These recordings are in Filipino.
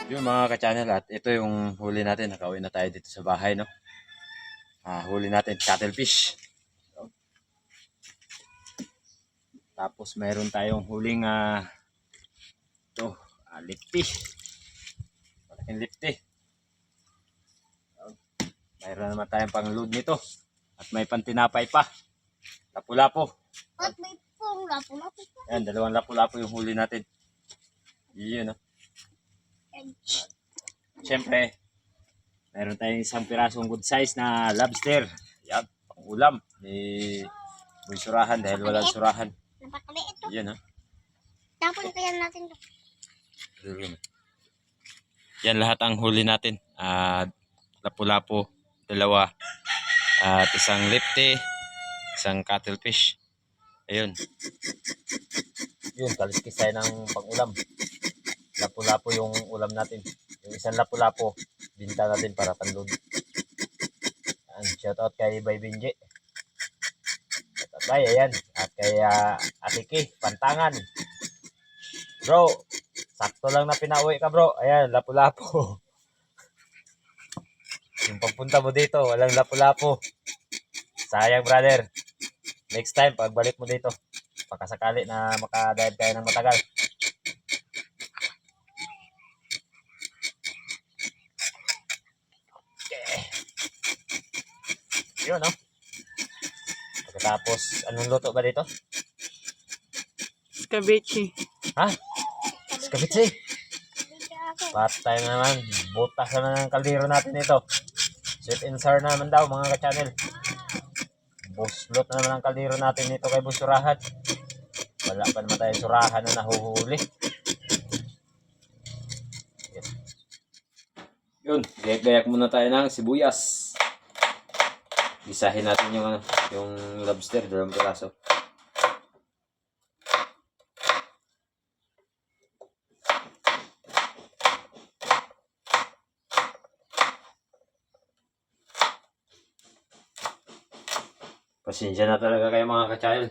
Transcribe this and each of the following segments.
Yung mga ka-channel, at ito yung huli natin. Nakauwi na tayo dito sa bahay, no? Huli natin cuttlefish. Tapos mayroon tayong huling ito, lipti. Malaking lipti. Mayroon naman tayong pang-load nito. At may pantinapay pa. Lapu-lapo. At may pong lapu-lapu pa. Ayan, dalawang lapu-lapo yung huli natin. Yun, no? Siyempre, mayroon tayong isang pirasong good size na lobster. Yan, pang ulam. May surahan dahil walang surahan. Napakaliit ito. Yan, ha? Tapon kaya natin ito. Yan lahat ang huli natin. Lapu-lapu, dalawa. At isang lipte, isang cuttlefish. Ayun. Yun, kaliskis tayo ng pang-ulam. Lapu-lapu yung ulam natin. Yung isang lapu-lapu, binta natin para panlod. Shoutout kay Bay Benji. Shoutout Bay, ayan. At kay Atiki, Pantangan. Bro, sakto lang na pinauwi ka bro. Ayan, lapu-lapu. Yung pagpunta mo dito, walang lapu-lapu. Sayang brother. Next time, pagbalik mo dito, pakasakali na makadive kayo ng matagal. Okay. Yun, no? Pagkatapos, anong luto ba dito? Scabeche. Ha? Skabitsi. Patay na naman. Butas na ng kaldero natin ito. Sweet and sour na naman daw mga ka-channel. Buslot na naman ang kaldero natin ito kay Busurahan. Wala pa naman tayo surahan na nahuhuli. Yun, gayak-gayak muna tayo ng sibuyas. Gisahin natin yung lobster, 2 piraso. Pasensya na talaga kayo mga ka-channel.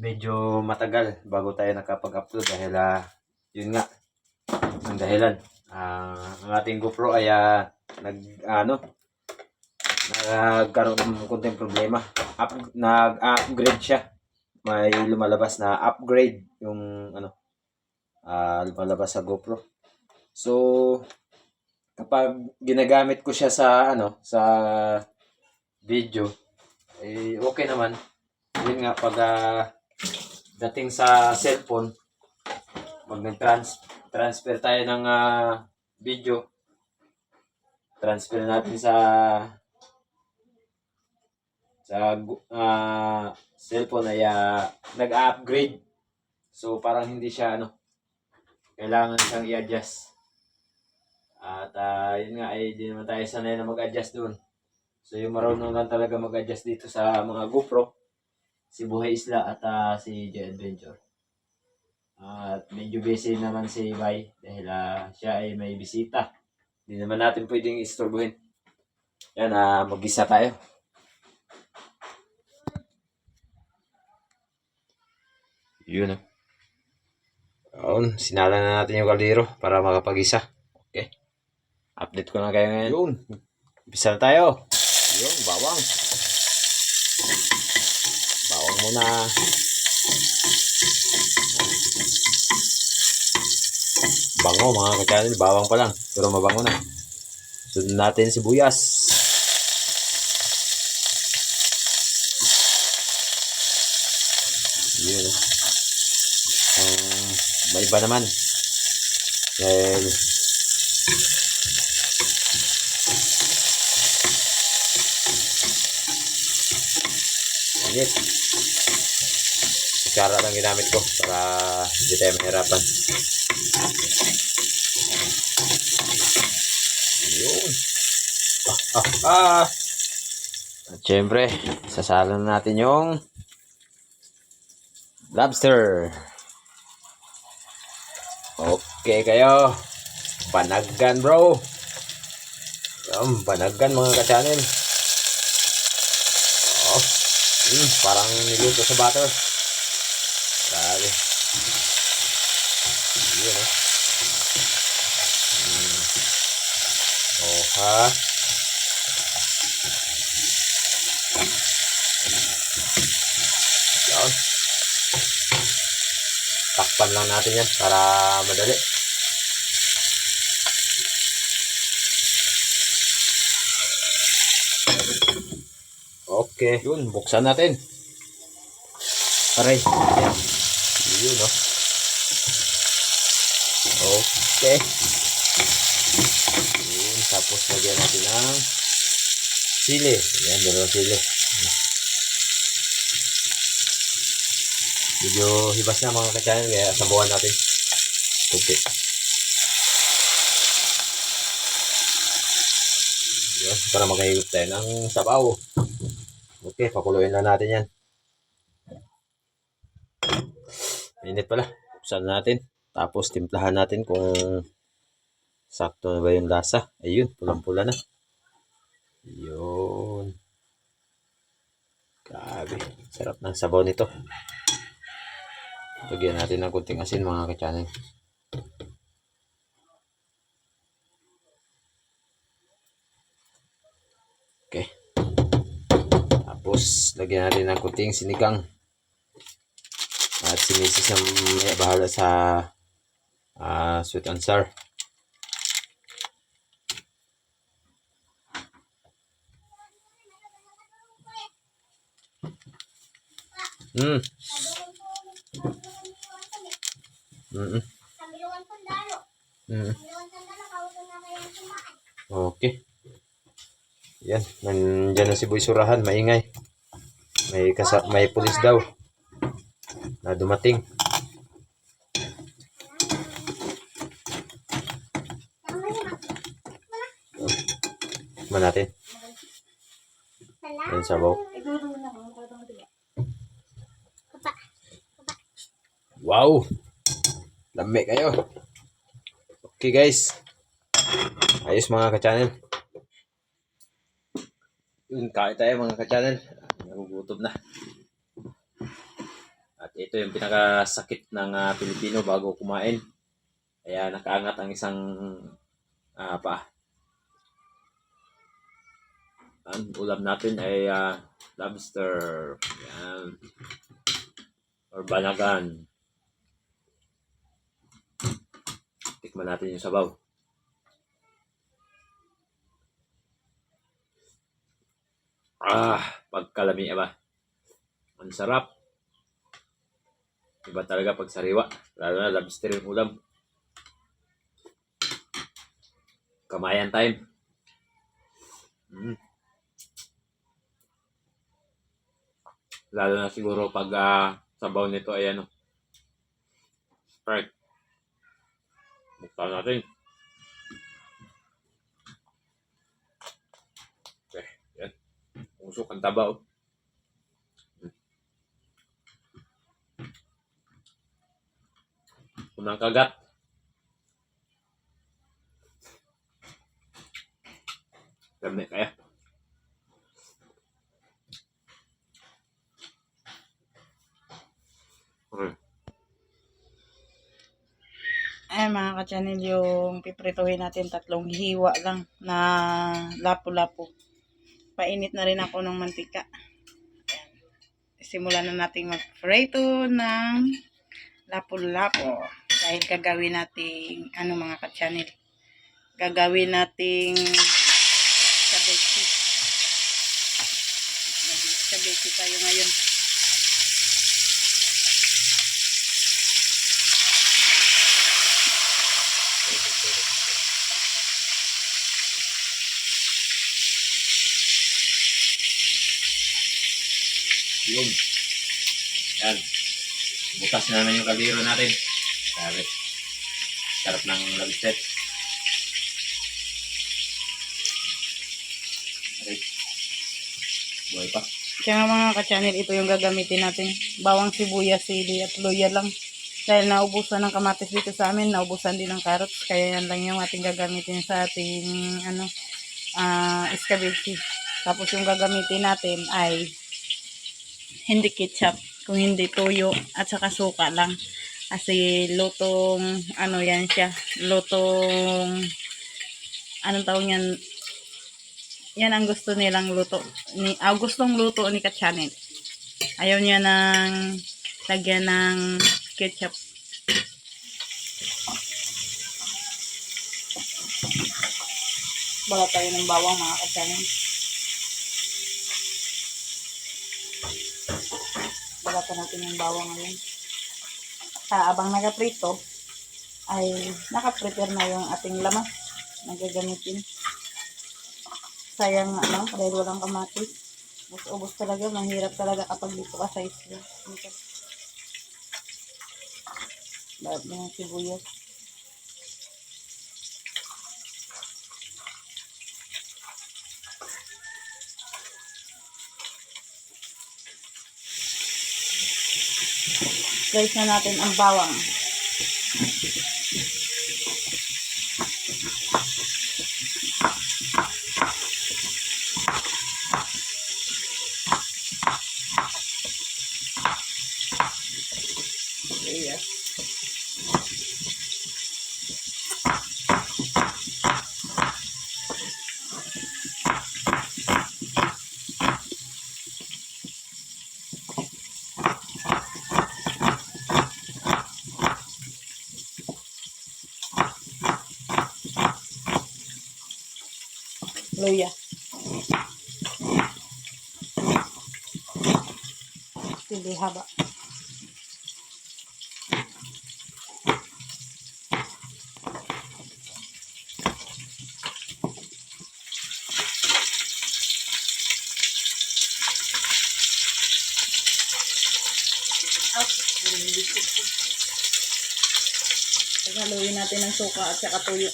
Medyo matagal bago tayo nakapag-upload dahil yun nga ang dahilan. Ang ating GoPro ay nagkaroon ng konting problema. Nag-upgrade siya. May lumalabas na upgrade yung lumalabas sa GoPro. So kapag ginagamit ko siya sa sa video, okay naman. Yun nga, pag dating sa cellphone, pag nag-transfer tayo ng video, transfer natin sa cellphone ay nag-upgrade. So parang hindi siya kailangan siyang i-adjust. At yun nga ay di naman tayo sanay na mag-adjust doon. So yung marunong lang talaga mag-adjust dito sa mga GoPro, si Buhay Isla at si J Adventure. At medyo busy naman si Bay dahil siya ay may bisita. Hindi naman natin pwedeng istorbohin. Yan, mag-isa tayo. Yun. Sinala na natin yung kaldero para makapag-isa. Okay. Update ko na kayo ngayon. Yun. Umpisa na tayo. Yun, bawang. Bawang muna. Bango mga ka-channel. Bawang pa lang. Pero mabango na. Sunod natin sibuyas. Yun. May iba naman. Dahil yes. Kutsara lang ginamit ko para hindi tayo mahirapan. Yun. At syempre, sasalan natin yung lobster. Okay kayo. Panaggan bro. Panaggan mga ka-channel. Parang niluto sa butter. Grabe. Yun Ha? Yan. Takpan lang natin yan para madali. Okay. Yun, buksan natin. Aray. Yan. Yun, no? Okay. Yun, tapos lagyan natin ng sili. Yan, dalawang sili. Medyo hibas na mga ka-channel, kaya sabuhan natin. Kunti. Yan, para makahigop tayo ng sabaw. Okay, pakuluin na natin yan. Init pala. Buksan natin. Tapos timplahan natin kung sakto na ba yung lasa. Ayun, pulang-pula na. Yun. Grabe. Sarap ng sabaw nito. Lagyan natin ng kunting asin mga ka-channel. Okay. Tapos, lagyan natin ng kunting sinigang. At si Mrs. ang may bahala sa sweet and sour. Mm. Mm. Mm. Okay. Yan, nandiyan na si Boy Surahan, maingay. May pulis daw na dumating. Tikman natin. Yan sabaw. Wow! Lami kayo. Okay guys. Ayos mga ka-channel. Yun, kain tayo mga ka-channel. Nagugutom na. At ito yung pinakasakit ng Pilipino bago kumain. Kaya nakaangat ang isang paa. Ang ulam natin ay lobster. Yan. Or banagan. Tikman natin yung sabaw. Pagkalami ba? Ang sarap. Iba talaga pag sariwa. Lalo na lobster yung ulam. Kamayan time. Lalo na siguro pag sabaw nito ay Sprite. Buksan natin. Okay, yan. Usok ang tabaw. Unang kagat. Dami kaya. Ay mga ka-channel, yung piprituhin natin 3 hiwa lang na lapu-lapu. Painit na rin ako ng mantika. Simulan na natin mag-prito ng lapu-lapu. Dahil gagawin natin, mga ka-channel, gagawin nating spaghetti. Mag-spaghetti tayo ngayon. Yun. Yan. Bukas na naman yung kaldero natin. Sabi. Sarap ng lobster. Okay. Buhay pa. Kaya nga mga ka-channel, ito yung gagamitin natin. Bawang sibuyas, sili at luya lang. Dahil naubusan ng kamatis dito sa amin, naubusan din ng carrots. Kaya yan lang yung ating gagamitin sa ating spaghetti. Tapos yung gagamitin natin ay hindi ketchup, kung hindi toyo at saka suka lang. Kasi lutong, yan siya, lutong, anong tawag yan, yan ang gusto nilang luto. Gustong luto ni Kachanet. Ayaw niya ng lagyan ng ketchup. Balat tayo ng bawang mga Kachanet. Balatan natin yung bawang ngayon. Abang nagaprito, ay nakaprepare na yung ating lamas na gagamitin. Sayang ano, dahil walang kamatis. Ubos talaga, mahirap talaga kapag dito ka sa isla. Lahat na yung sibuyas. Slice na natin ang bawang. Yes. Luya. Sili haba. Haluin natin ng suka at saka tuyo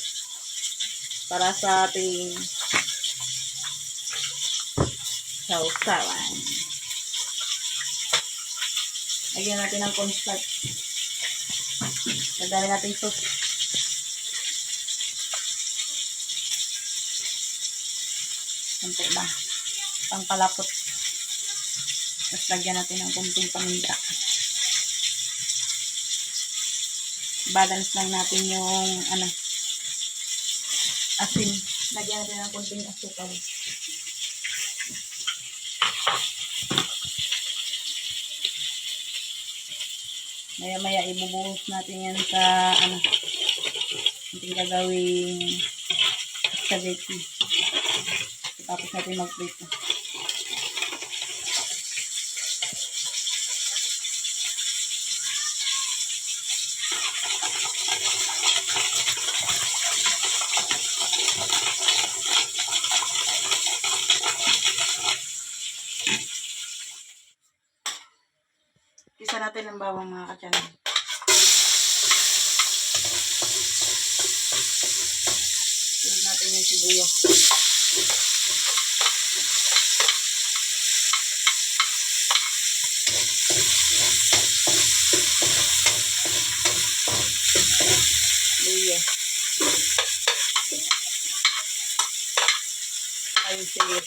para sa ating sausawan. Lagyan natin ng cornstarch. Lagyan natin sauce. Kunti lang. Pangpalapot. Tapos lagyan natin ng kunting paminta. Balance lang natin yung asin. Lagyan natin ng kunting asukal. Maya-maya ibubuhos natin yan sa ating gagawing spaghetti. Tapos natin mag-prito. Isa natin ang bawang mga katyan. Tignan natin yung sibuyas. Luya. Ayun sige.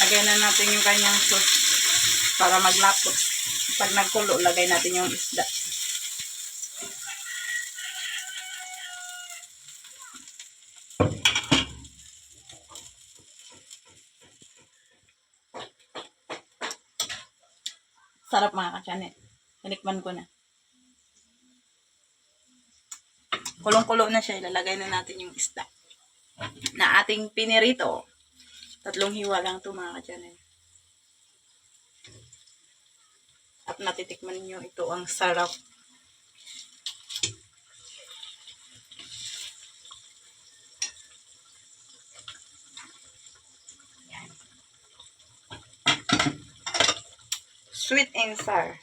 Lagay na natin yung kanyang sauce para maglapot. Pag nagkulo, lagay natin yung isda. Sarap mga katsanet. Tinikman ko na. Kulong-kulo na siya. Ilalagay na natin yung isda na ating pinirito. 3 hiwa lang ito mga katsanet. At natitikman nyo, ito ang sarap. Yan. Sweet and sour.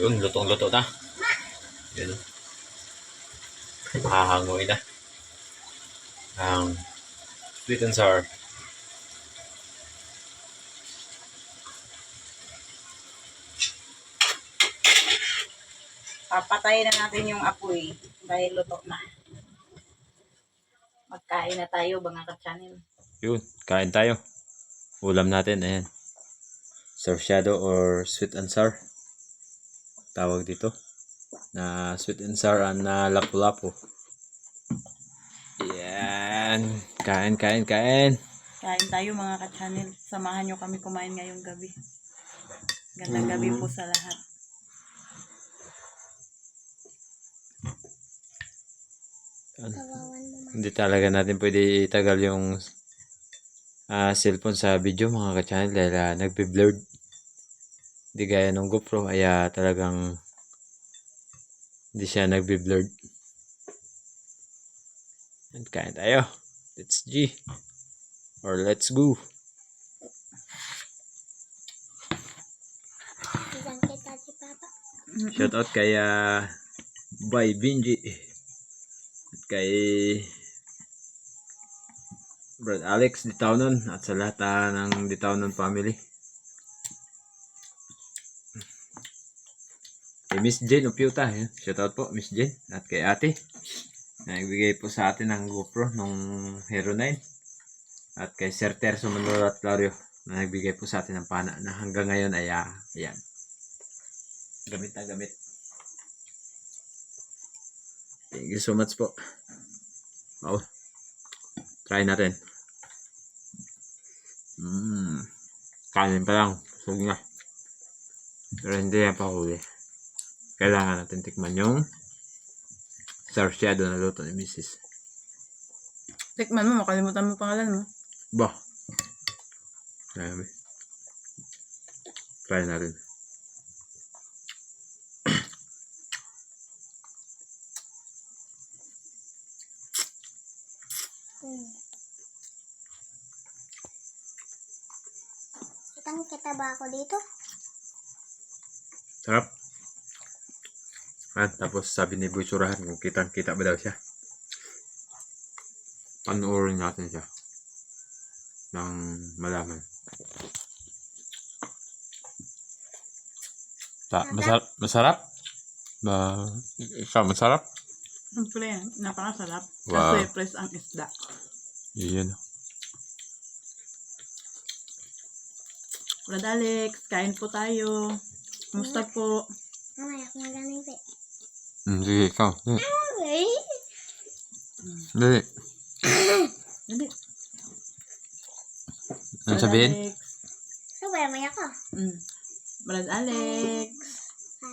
Yun, lutong-luto na. Yun. Hahangoy na. Ang sweet and sour. Papatayin na natin yung apoy dahil luto na. Magkain na tayo, mga ka-channel. Yun, kain tayo. Ulam natin, ayan. Sarsyado or sweet and sour. Tawag dito. Na sweet and sour na lapu-lapu. Yan. Kain. Kain tayo, mga ka-channel. Samahan nyo kami kumain ngayong gabi. Gandang gabi po sa lahat. Kawawan mo man. Hindi talaga natin pwede itagal yung cellphone sa video, mga ka-channel, dahil nagbe-blurred. Hindi gaya ng GoPro, ay talagang hindi siya nagbe-blurred. And kain tayo. Let's G. Or let's go. Isang kita si Papa. Shout out kay Bay Binji. At kay Brad Alex Ditaunon at sa lahat ng Ditaunon family. Kay Miss Jen Upiuta, shout out po Miss Jen, at kay ate nagbigay po sa atin ng GoPro nung Hero 9, at kay Sir Terso Manolo at Clario na nagbigay po sa atin ng pana na hanggang ngayon ay ayan, gamit na gamit. Thank you so much po. Wow. Try natin. Kanin pa lang. Busog na. Pero hindi yan pa huli. Kailangan natin tikman yung sarsyado na luto ni Mrs. Tikman mo, makalimutan mo pangalan mo. Bah. Try natin. Isang kita ba ako dito? Sarap. Tapos sabi ni Boy Surahan kung kitang-kita ba daw siya. Panoorin natin siya nang malaman. Masarap? Ikaw, masarap? Siyempre, napakasarap. Wow. Kasi fresh ang isda. Iyan. Brad Alex, kain po tayo. Kumusta po? Mamaya ako magaling pa. Sige, ikaw. Okay. Dali. Hindi. Ano sabihin? Alex. Sabay, maya ko. Brad Alex,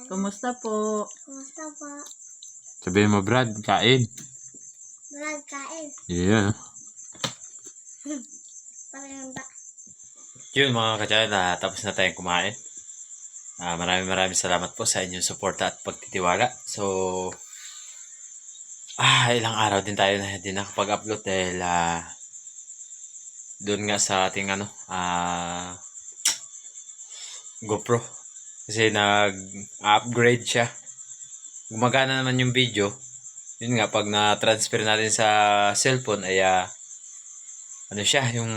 kumusta po? Kumusta po? Sabihin mo, Brad, kain. Vlog kain. Iyan. Parang ba? Yun mga ka-channel, tapos na tayong kumain. Maraming salamat po sa inyong suporta at pagtitiwala. So, ilang araw din tayo na hindi nakapag-upload dahil doon nga sa ating GoPro. Kasi nag-upgrade siya. Gumagana naman yung video. Yun nga, pag na-transfer natin sa cellphone ay ano siya, yung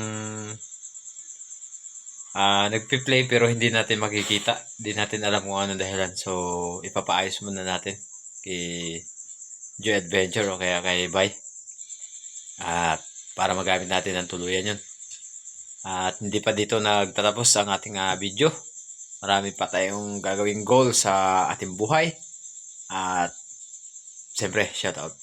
nagpi-play pero hindi natin makikita. Hindi natin alam kung ano dahilan. So, ipapaayos muna natin kay Joy Adventure o kaya kay Bay. At para magamit natin ang tuluyan yun. At hindi pa dito nagtatapos ang ating video. Marami pa tayong gagawing goal sa ating buhay. At siyempre, shoutout.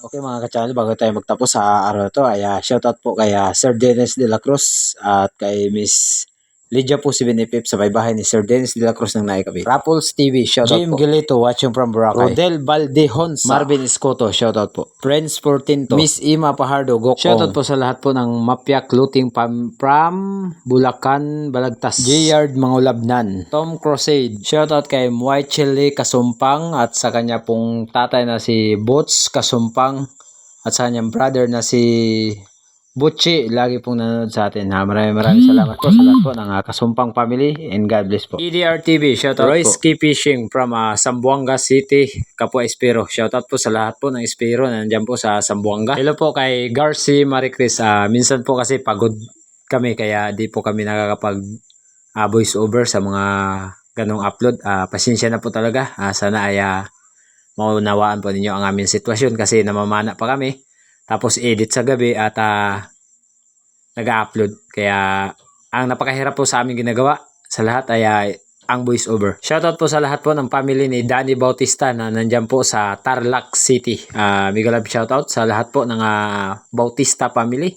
Okay mga ka-channel, bago tayo magtapos sa araw to ay shoutout po kay Sir Dennis de la Cruz at kay Miss Lydia po si Benefip sa bahay ni Sir Dennis de la Cruz ng Naikabi. Rapples TV, shoutout Jim po. Gilito watching from Boracay. Rodel Valdehonsa. Marvin Escoto, shoutout po. Friends Portinto. Miss Ima Pajardo, Gokong. Shoutout po sa lahat po ng Mapyak Looting from Bulacan, Balagtas. J-Yard Mangulabnan. Tom Crusade. Shoutout kay Muay Chili Kasumpang at sa kanya pong tatay na si Boots Kasumpang at sa kanyang brother na si Butchi. Lagi pong nanonood sa atin. Maraming salamat po sa lahat po ng Kasumpang family and God bless po. EDR TV, shoutout Roy po. Ski Fishing from Zamboanga City, Kapwa Espero. Shoutout po sa lahat po ng Espero na nandiyan po sa Zamboanga. Hello po kay Garci Maricris. Minsan po kasi pagod kami kaya di po kami nakakapag voice over sa mga ganong upload. Pasensya na po talaga. Sana ay maunawaan po ninyo ang aming sitwasyon kasi namamana pa kami. Tapos edit sa gabi at nag-upload. Kaya ang napakahirap po sa aming ginagawa sa lahat ay ang voice over. Shoutout po sa lahat po ng family ni Danny Bautista na nandyan po sa Tarlac City. Mega love shoutout sa lahat po ng Bautista family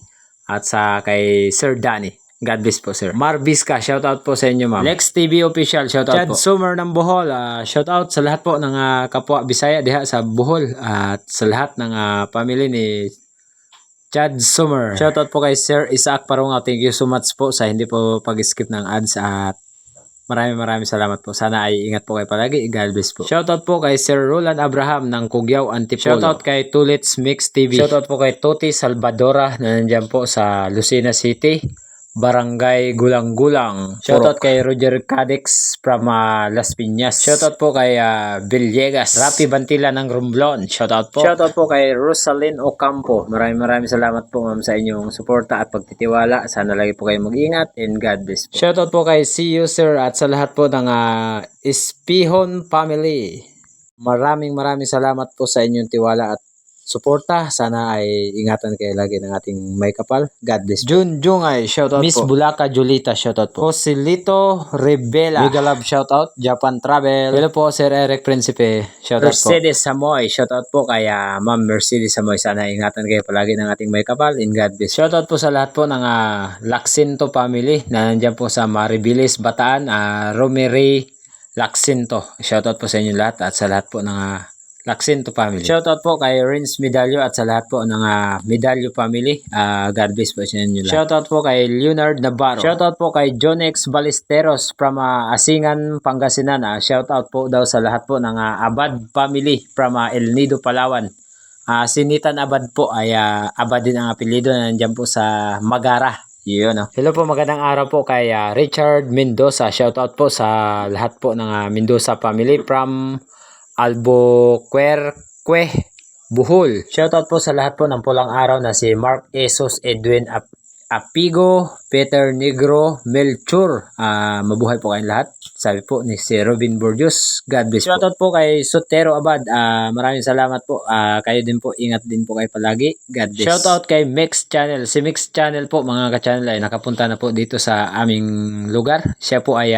at sa kay Sir Danny. God bless po, sir. Marvisca, shoutout po sa inyo, ma'am. Lex TV official, shoutout Chad po. Summer ng Bohol, shoutout sa lahat po ng kapwa Bisaya diha sa Bohol at sa lahat ng family ni Chad Summer. Shoutout po kay Sir Isaac Parungaw. Thank you so much po sa hindi po pag-skip ng ads at maraming salamat po. Sana ay ingat po kayo palagi. God bless po. Shoutout po kay Sir Roland Abraham ng Cugyaw, Antipolo. Shoutout kay Tulits Mix TV. Shoutout po kay Toti Salvadora na nandyan po sa Lucena City, Barangay Gulang-Gulang. Shoutout kay Roger Cadix from Las Piñas. Shoutout po kay Villegas. Rapi Bantila ng Romblon. Shoutout po. Shoutout po kay Rosalyn Ocampo. Maraming salamat po, ma'am, sa inyong suporta at pagtitiwala. Sana lagi po kayo mag-ingat and God bless po. Shoutout po kay See You Sir at sa lahat po ng Espihon family. Maraming salamat po sa inyong tiwala at suporta. Sana ay ingatan kayo lagi ng ating may kapal. God bless. Jun Jungay, shoutout Miss po. Bulaka Julita, shoutout po. Joselito Rebela, mega love shoutout. Japan Travel. Hello po, Sir Eric Principe, shoutout po. Mercedes Samoy, shoutout po kay Ma'am Mercedes Samoy. Sana ingatan kayo palagi ng ating may kapal. In God bless. Shoutout po sa lahat po ng Laxinto family na nandyan po sa Maribilis, Bataan. Romery Laxinto, shoutout po sa inyo lahat at sa lahat po ng Laxinto family. Shoutout po kay Rins Medalyo at sa lahat po ng Medalyo family. God bless po sa inyo lahat. Shoutout po kay Leonard Navarro. Shoutout po kay John X Ballesteros from Asingan, Pangasinan. Shoutout po daw sa lahat po ng Abad family from El Nido, Palawan. Si Nitan Abad po ay Abad din ang apelyido na nandyan po sa Magara. Yun, no? Hello po, magandang araw po kay Richard Mendoza. Shoutout po sa lahat po ng Mendoza family from Albuquerque, Bohol. Shoutout po sa lahat po ng pulang araw na si Mark Esos, Edwin Apigo, Peter Negro, Melchor. Mabuhay po kayong lahat. Sabi po ni si Robin Borjos. God bless po. Shoutout po kay Sotero Abad. Maraming salamat po. Kayo din po. Ingat din po kayo palagi. God bless. Shoutout kay Mix Channel. Si Mix Channel po, mga ka-channel, ay nakapunta na po dito sa aming lugar. Siya po ay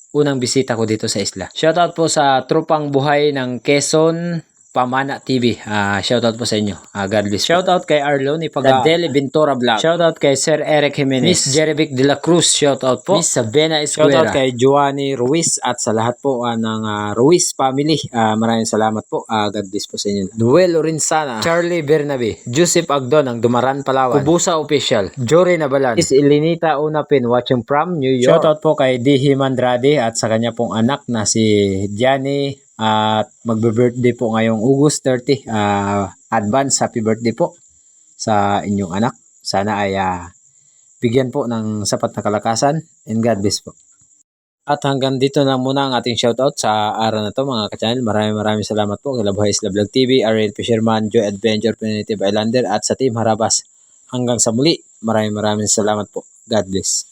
unang bisita ko dito sa isla. Shoutout po sa Trupang Buhay ng Quezon, Pamana TV. Shoutout po sa inyo. God bless. Shoutout kay Arloni Pagadeli Ventura Vlog. Shoutout kay Sir Eric Jimenez. Miss Jerevic de la Cruz. Shoutout po. Miss Sabena Escuera. Shoutout kay Joanny Ruiz at sa lahat po ng Ruiz family. Maraming salamat po. God bless po sa inyo. Noel Orinsana. Charlie Bernabe. Joseph Agdon ng Dumaran, Palawan. Kubusa Official. Jory Nabalan. Miss Elenita Unapin watching from New York. Shoutout po kay Dihi Mandrade at sa kanya pong anak na si Gianni. At magbe-birthday po ngayong August 30. Advance happy birthday po sa inyong anak. Sana ay bigyan po ng sapat na kalakasan and God bless po. At hanggang dito na muna ang ating shoutout sa araw na to, mga ka-channel. Maraming salamat po kay Labuhay Isla Vlog TV, Ariel Fisherman, Joy Adventure, Primitive Islander at sa Team Harabas. Hanggang sa muli, maraming salamat po. God bless.